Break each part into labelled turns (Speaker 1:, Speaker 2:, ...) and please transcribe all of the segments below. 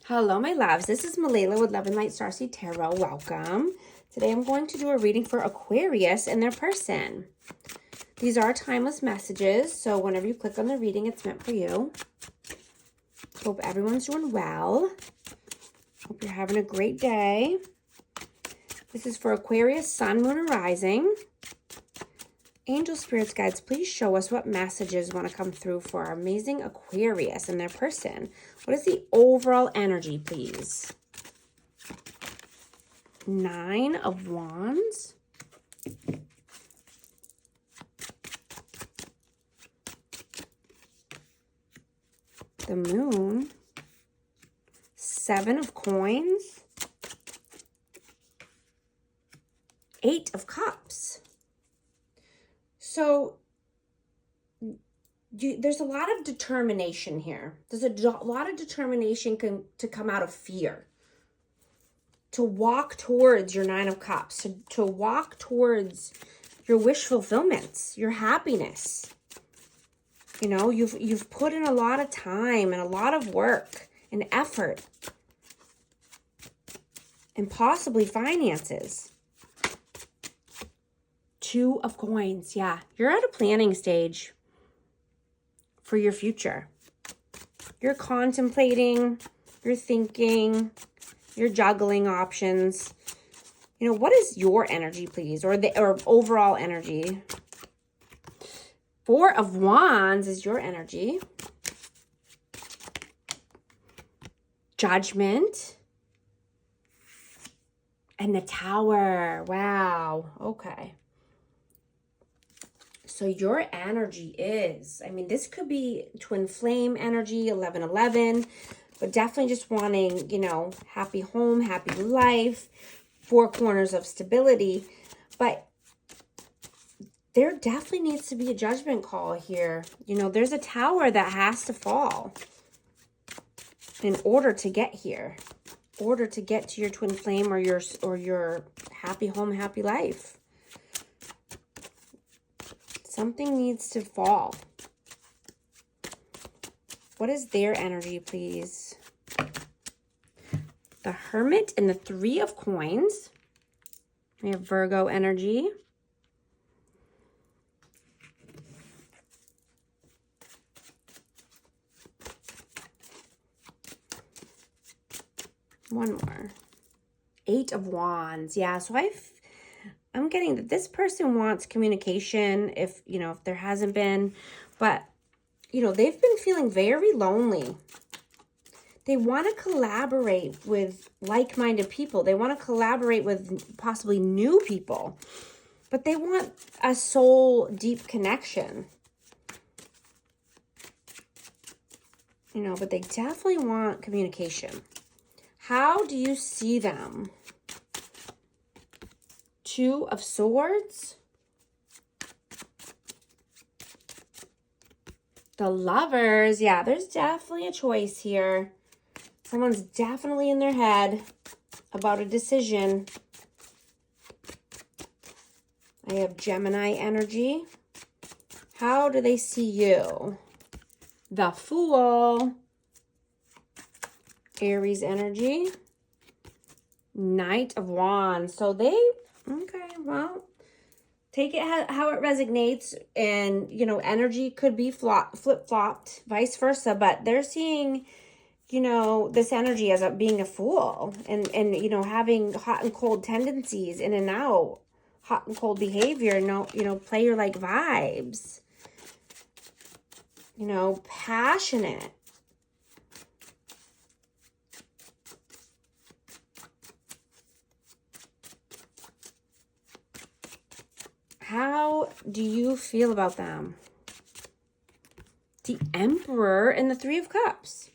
Speaker 1: Hello, my loves. This is Malayla with Love and Light Starseed Tarot. Welcome. Today I'm going to do a reading for Aquarius and their person. These are timeless messages, so whenever you click on the reading, it's meant for you. Hope everyone's doing well. Hope you're having a great day. This is for Aquarius, Sun, Moon, and Rising. Angel Spirits Guides, please show us what messages want to come through for our amazing Aquarius and their person. What is the overall energy, please? 9 of Wands. The Moon. 7 of Coins. 8 of Cups. So there's a lot of determination here. There's a lot of determination to come out of fear. To walk towards your 9 of Cups. To walk towards your wish fulfillments, your happiness. You know, you've put in a lot of time and a lot of work and effort. And possibly finances. 2 of Coins. Yeah, you're at a planning stage for your future. You're contemplating, you're thinking, you're juggling options. You know, what is your energy, please? Or overall energy? 4 of Wands is your energy. Judgment. And the Tower. Wow. Okay. So your energy is, I mean, this could be twin flame energy, 1111, but definitely just wanting, you know, happy home, happy life, 4 corners of stability. But there definitely needs to be a judgment call here. You know, there's a tower that has to fall in order to get here, in order to get to your twin flame or your happy home, happy life. Something needs to fall. What is their energy, please? The Hermit and the 3 of Coins. We have Virgo energy. One more. 8 of Wands. Yeah, so I'm getting that this person wants communication if there hasn't been, but, you know, they've been feeling very lonely. They want to collaborate with like-minded people. They want to collaborate with possibly new people, but they want a soul deep connection. You know, but they definitely want communication. How do you see them? 2 of Swords. The Lovers. Yeah, there's definitely a choice here. Someone's definitely in their head about a decision. I have Gemini energy. How do they see you? The Fool. Aries energy. Knight of Wands. So okay, well, take it how it resonates. And, you know, energy could be flip-flopped, vice versa. But they're seeing, you know, this energy as being a fool. And you know, having hot and cold tendencies, in and out. Hot and cold behavior. No, you know, player-like vibes. You know, passionate. How do you feel about them? The Emperor and the 3 of Cups.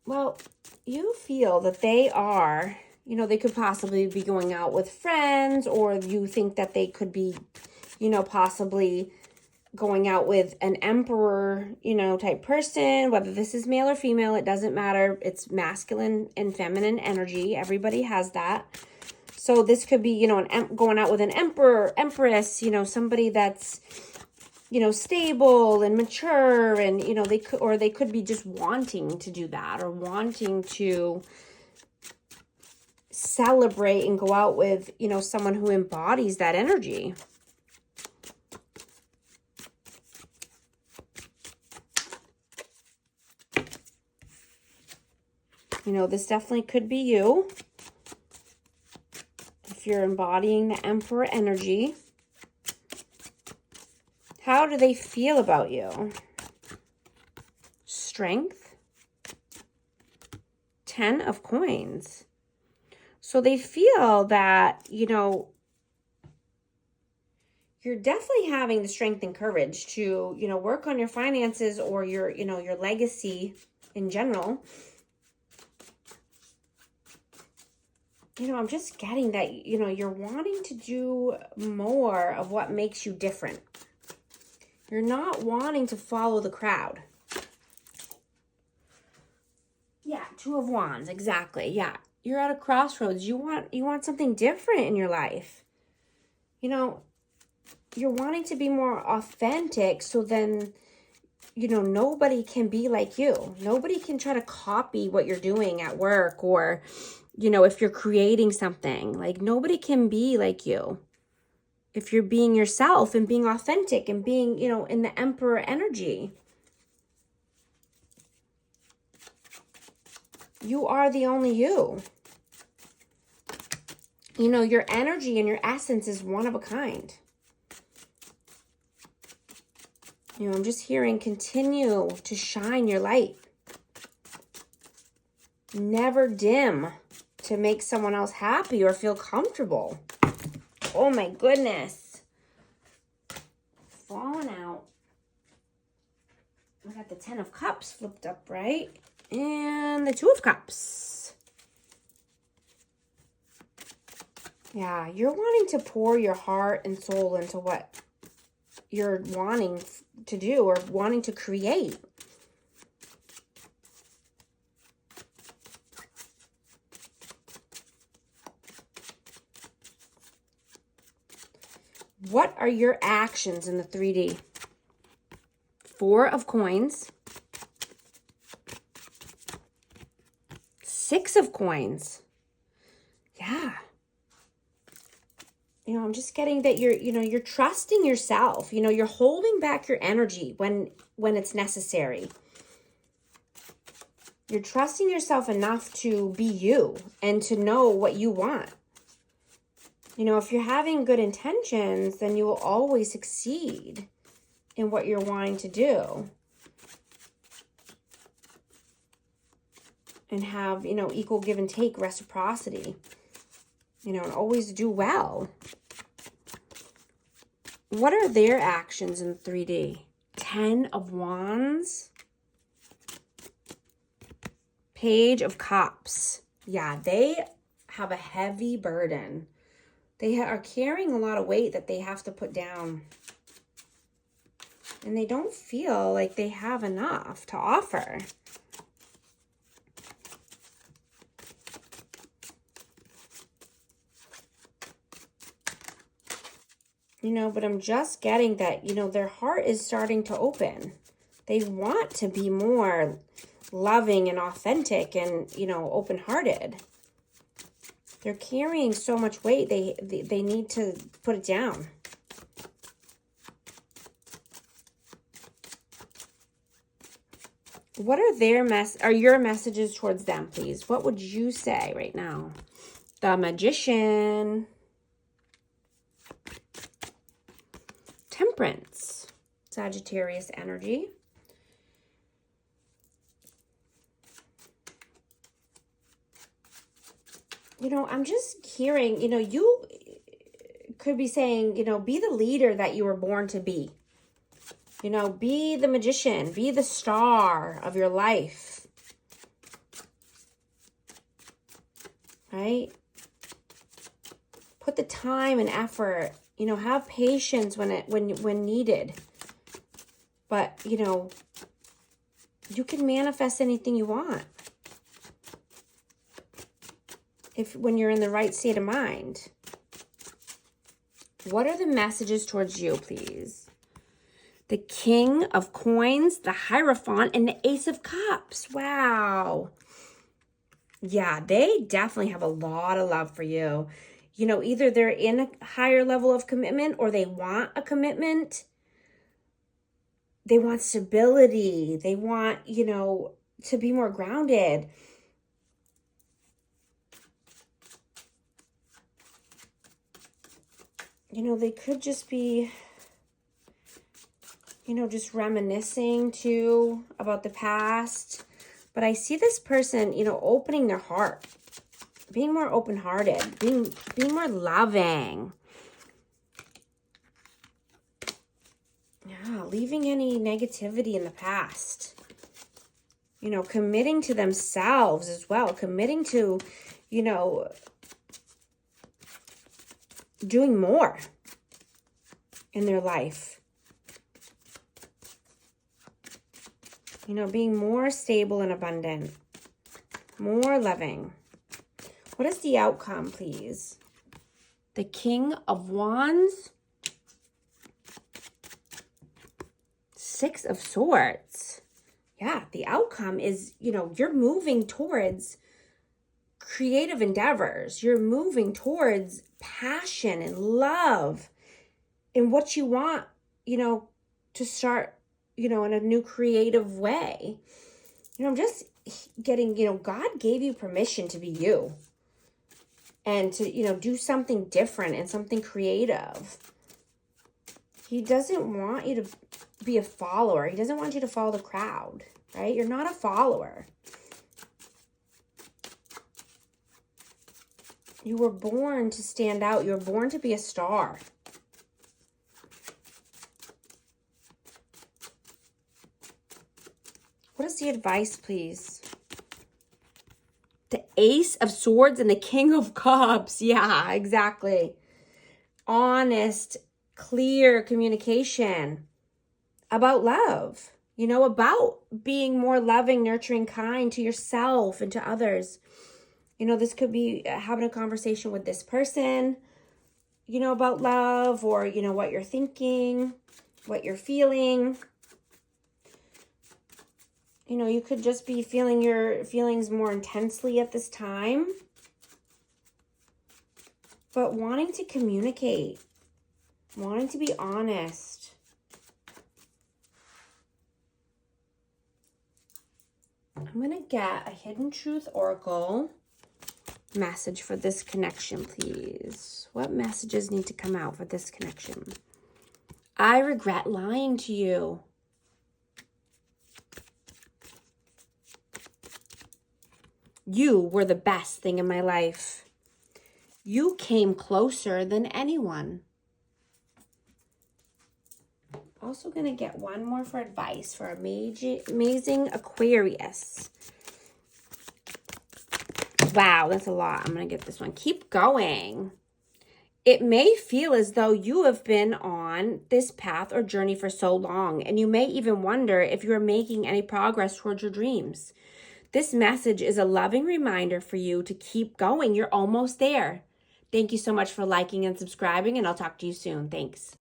Speaker 1: Well, you feel that they are, you know, they could possibly be going out with friends, or you think that they could be, you know, possibly going out with an emperor, you know, type person. Whether this is male or female, it doesn't matter. It's masculine and feminine energy. Everybody has that. So this could be, you know, going out with an emperor, empress, you know, somebody that's, you know, stable and mature, and, you know, they could be just wanting to do that, or wanting to celebrate and go out with, you know, someone who embodies that energy. You know, this definitely could be you. If you're embodying the Emperor energy. How do they feel about you? Strength. 10 of coins. So they feel that, you know, you're definitely having the strength and courage to, you know, work on your finances or your, you know, your legacy in general. You know, I'm just getting that, you know, you're wanting to do more of what makes you different. You're not wanting to follow the crowd. Yeah, 2 of Wands, exactly. Yeah, you're at a crossroads. You want something different in your life. You know, you're wanting to be more authentic, so then, you know, nobody can be like you. Nobody can try to copy what you're doing at work, or, you know, if you're creating something, like nobody can be like you. If you're being yourself and being authentic and being, you know, in the Emperor energy. You are the only you. You know, your energy and your essence is one of a kind. You know, I'm just hearing continue to shine your light. Never dim to make someone else happy or feel comfortable. Oh my goodness. Falling out. I got the 10 of Cups flipped up, right? And the 2 of Cups. Yeah, you're wanting to pour your heart and soul into what you're wanting to do or wanting to create. What are your actions in the 3D? 4 of Coins. 6 of Coins. Yeah. You know, I'm just getting that you're trusting yourself. You know, you're holding back your energy when it's necessary. You're trusting yourself enough to be you and to know what you want. You know, if you're having good intentions, then you will always succeed in what you're wanting to do. And have, you know, equal give and take, reciprocity. You know, and always do well. What are their actions in 3D? 10 of Wands. Page of Cups. Yeah, they have a heavy burden. They are carrying a lot of weight that they have to put down. And they don't feel like they have enough to offer. You know, but I'm just getting that, you know, their heart is starting to open. They want to be more loving and authentic and, you know, open-hearted. They're carrying so much weight, they need to put it down. What are your messages towards them, please? What would you say right now? The Magician. Temperance. Sagittarius energy. You know, I'm just hearing, you know, you could be saying, you know, be the leader that you were born to be. You know, be the magician, be the star of your life. Right? Put the time and effort, you know, have patience when needed. But, you know, you can manifest anything you want. When you're in the right state of mind. What are the messages towards you, please? the King of Coins, the Hierophant, and the Ace of Cups. Wow. Yeah, they definitely have a lot of love for you. You know, either they're in a higher level of commitment or they want a commitment. They want stability. They want, you know, to be more grounded. You know, they could just be, you know, just reminiscing too about the past. But I see this person, you know, opening their heart, being more open-hearted, being more loving. Yeah, leaving any negativity in the past. You know, committing to themselves as well, committing to, you know, doing more in their life. You know, being more stable and abundant, more loving. What is the outcome, please? The King of Wands, Six of Swords. Yeah, the outcome is, you know, you're moving towards creative endeavors. You're moving towards passion and love and what you want, you know, to start, you know, in a new creative way. You know, I'm just getting, you know, God gave you permission to be you and to, you know, do something different and something creative. He doesn't want you to be a follower. He doesn't want you to follow the crowd, right? You're not a follower. You were born to stand out. You were born to be a star. What is the advice, please? The Ace of Swords and the King of Cups. Yeah, exactly. Honest, clear communication about love. You know, about being more loving, nurturing, kind to yourself and to others. You know, this could be having a conversation with this person, you know, about love or, you know, what you're thinking, what you're feeling. You know, you could just be feeling your feelings more intensely at this time. But wanting to communicate, wanting to be honest. I'm going to get a Hidden Truth Oracle message for this connection, please. What messages need to come out for this connection? I regret lying to you. You were the best thing in my life. You came closer than anyone. Also going to get one more for advice for amazing Aquarius. Wow, that's a lot. I'm going to get this one. Keep going. It may feel as though you have been on this path or journey for so long, and you may even wonder if you are making any progress towards your dreams. This message is a loving reminder for you to keep going. You're almost there. Thank you so much for liking and subscribing, and I'll talk to you soon. Thanks.